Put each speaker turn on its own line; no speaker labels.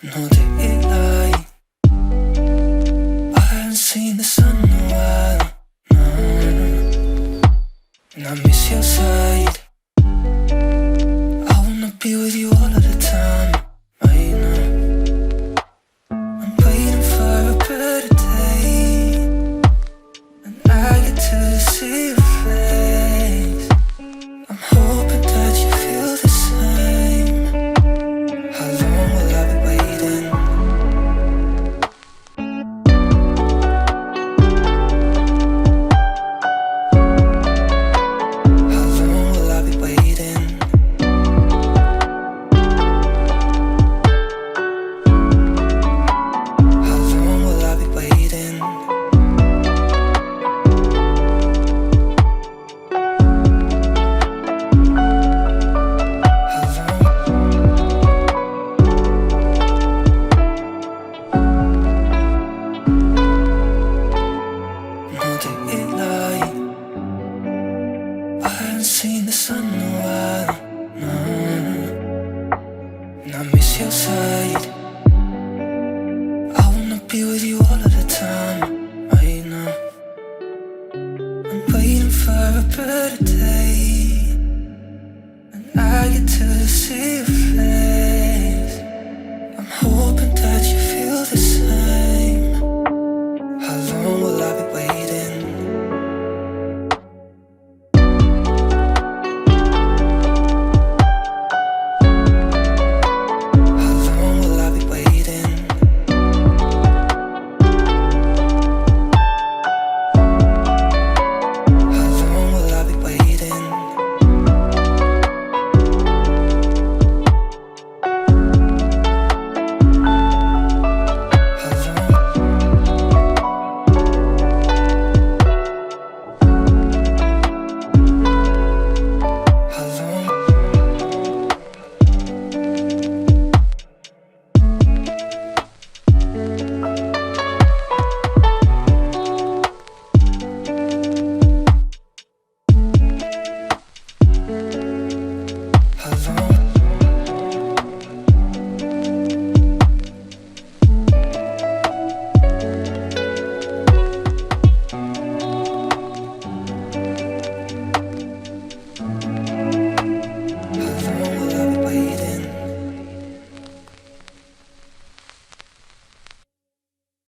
No daylight. I haven't seen the sun in a while, no. And I miss your side. I wanna be with you all of the time, I know. I'm waiting for a better day, and I get to see your face. I'm hoping that you feel the same. How long will I be waiting? How long will I be waiting? How long will I be waiting? How long? No daylight. I haven't seen the sun in a while, no. And I miss your side. I wanna be with you